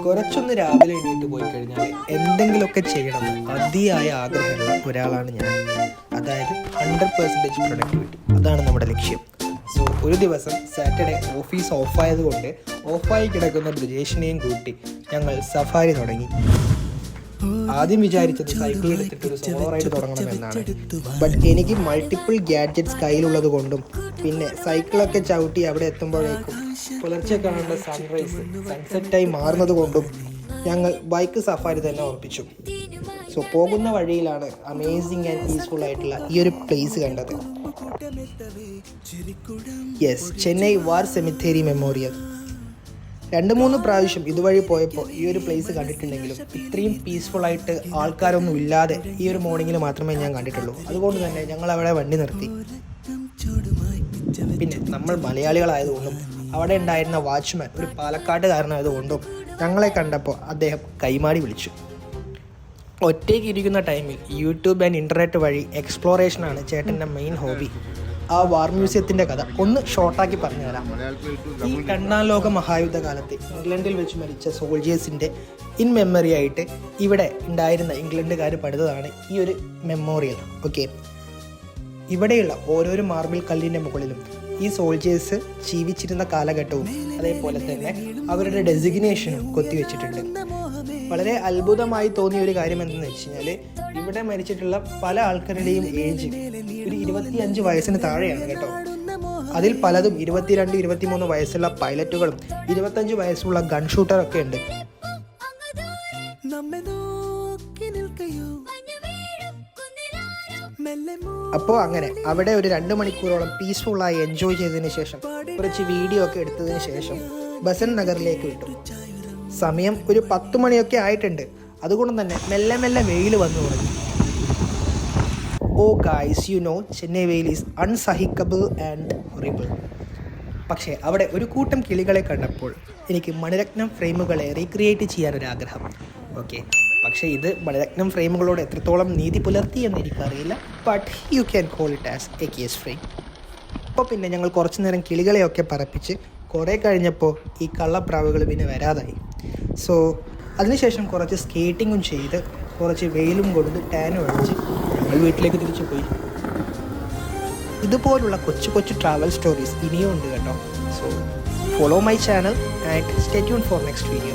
കുറച്ചൊന്ന് രാവിലെ എണീറ്റ് പോയി കഴിഞ്ഞാൽ എന്തെങ്കിലുമൊക്കെ ചെയ്യണമെന്ന് അതിയായ ആഗ്രഹമുള്ള ഒരാളാണ് ഞാൻ. അതായത് 100% പ്രൊഡക്ടിവിറ്റി, അതാണ് നമ്മുടെ ലക്ഷ്യം. സോ ഒരു ദിവസം സാറ്റർഡേ ഓഫീസ് ഓഫായതുകൊണ്ട് ഓഫായി കിടക്കുന്ന ബ്രിജേഷിനെയും കൂട്ടി ഞങ്ങൾ സഫാരി തുടങ്ങി. ആദ്യം വിചാരിച്ചത് സൈക്കിൾ എടുത്തിട്ട് ഒരു സോളോ റൈഡ് തുടങ്ങണമെന്നാണ്. ബട്ട് എനിക്ക് മൾട്ടിപ്പിൾ ഗാഡ്ജറ്റ്സ് കയ്യിലുള്ളത് കൊണ്ടും പിന്നെ സൈക്കിളൊക്കെ ചവിട്ടി അവിടെ എത്തുമ്പോഴേക്കും പുലർച്ചെ കാണേണ്ട സൺറൈസ് സൺസെറ്റായി മാറുന്നത് കൊണ്ടും ഞങ്ങൾ ബൈക്ക് സഫാരി തന്നെ ഉറപ്പിച്ചു. സോ പോകുന്ന വഴിയിലാണ് അമേസിങ് ആൻഡ് പീസ്ഫുൾ ആയിട്ടുള്ള ഈ ഒരു പ്ലേസ് കണ്ടത്. യെസ്, ചെന്നൈ വാർ സെമിത്തേരി മെമ്മോറിയൽ. 2-3 പ്രാവശ്യം ഇതുവഴി പോയപ്പോൾ ഈ ഒരു പ്ലേസ് കണ്ടിട്ടുണ്ടെങ്കിലും ഇത്രയും പീസ്ഫുൾ ആയിട്ട് ആൾക്കാരൊന്നും ഇല്ലാതെ ഈ ഒരു മോർണിംഗിൽ മാത്രമേ ഞാൻ കണ്ടിട്ടുള്ളൂ. അതുകൊണ്ട് തന്നെ ഞങ്ങൾ അവിടെ വണ്ടി നിർത്തി. പിന്നെ നമ്മൾ മലയാളികളായതുകൊണ്ടും അവിടെ ഉണ്ടായിരുന്ന വാച്ച്മാൻ ഒരു പാലക്കാട്ടുകാരനായതുകൊണ്ടും ഞങ്ങളെ കണ്ടപ്പോൾ അദ്ദേഹം കൈമാടി വിളിച്ചു. ഒറ്റയ്ക്ക് ഇരിക്കുന്ന ടൈമിൽ യൂട്യൂബ് ആൻഡ് ഇൻ്റർനെറ്റ് വഴി എക്സ്പ്ലോറേഷനാണ് ചേട്ടൻ്റെ മെയിൻ ഹോബി. ആ വാർ മ്യൂസിയത്തിൻ്റെ കഥ ഒന്ന് ഷോർട്ടാക്കി പറഞ്ഞു തരാം. ഈ 2ാം ലോക മഹായുദ്ധകാലത്ത് ഇംഗ്ലണ്ടിൽ വെച്ച് മരിച്ച സോൾജേഴ്സിൻ്റെ ഇൻ മെമ്മറി ആയിട്ട് ഇവിടെ ഉണ്ടായിരുന്ന ഇംഗ്ലണ്ടുകാർ പണിതതാണ് ഈ ഒരു മെമ്മോറിയൽ. ഓക്കെ, ഇവിടെയുള്ള ഓരോരോ മാർബിൾ കല്ലിൻ്റെ മുകളിലും ഈ സോൾജേഴ്സ് ജീവിച്ചിരുന്ന കാലഘട്ടവും അതേപോലെ തന്നെ അവരുടെ ഡെസിഗ്നേഷനും കൊത്തിവെച്ചിട്ടുണ്ട്. വളരെ അത്ഭുതമായി തോന്നിയ ഒരു കാര്യം എന്തെന്ന് വെച്ച് കഴിഞ്ഞാൽ ഇവിടെ മരിച്ചിട്ടുള്ള പല ആൾക്കാരുടെയും ഏജ് ഒരു 25 വയസ്സിന് താഴെയാണ് കേട്ടോ. അതിൽ പലതും 22-23 വയസ്സുള്ള പൈലറ്റുകളും 25 വയസ്സുള്ള ഗൺ ഷൂട്ടറൊക്കെ ഉണ്ട്. അപ്പോൾ അങ്ങനെ അവിടെ ഒരു 2 മണിക്കൂറോളം പീസ്ഫുള്ളായി എൻജോയ് ചെയ്തതിന് ശേഷം കുറച്ച് വീഡിയോ ഒക്കെ എടുത്തതിന് ശേഷം ബസന്റ് നഗറിലേക്ക് വിട്ടു. സമയം ഒരു 10 മണിയൊക്കെ ആയിട്ടുണ്ട്. അതുകൊണ്ട് തന്നെ മെല്ലെ മെല്ലെ വെയിൽ വന്നു തുടങ്ങി. ഓ ഗായ്സ്, യു നോ ചെന്നൈ വെയിൽ ഈസ് അൺസഹിക്കബിൾ ആൻഡ് ഹൊറിബിൾ. പക്ഷേ അവിടെ ഒരു കൂട്ടം കിളികളെ കണ്ടപ്പോൾ എനിക്ക് മണിരത്നം ഫ്രെയിമുകളെ റീക്രിയേറ്റ് ചെയ്യാനൊരാഗ്രഹം. ഓക്കെ, പക്ഷേ ഇത് മണിരത്നം ഫ്രെയിമുകളോട് എത്രത്തോളം നീതി പുലർത്തി എന്ന് എനിക്കറിയില്ല. But you can call it as A case frame. അപ്പോൾ പിന്നെ ഞങ്ങൾ കുറച്ച് നേരം കിളികളെയൊക്കെ പറപ്പിച്ച് കുറേ കഴിഞ്ഞപ്പോൾ ഈ കള്ളപ്രാവുകൾ പിന്നെ വരാതായി. സോ അതിനുശേഷം കുറച്ച് സ്കേറ്റിങ്ങും ചെയ്ത് കുറച്ച് വെയിലും കൊണ്ട് ടാനും അടിച്ച് ഞങ്ങൾ വീട്ടിലേക്ക് തിരിച്ചു പോയി. ഇതുപോലുള്ള കൊച്ചു കൊച്ചു ട്രാവൽ സ്റ്റോറീസ് ഇനിയും ഉണ്ട് കേട്ടോ. So follow my channel and stay tune for next video.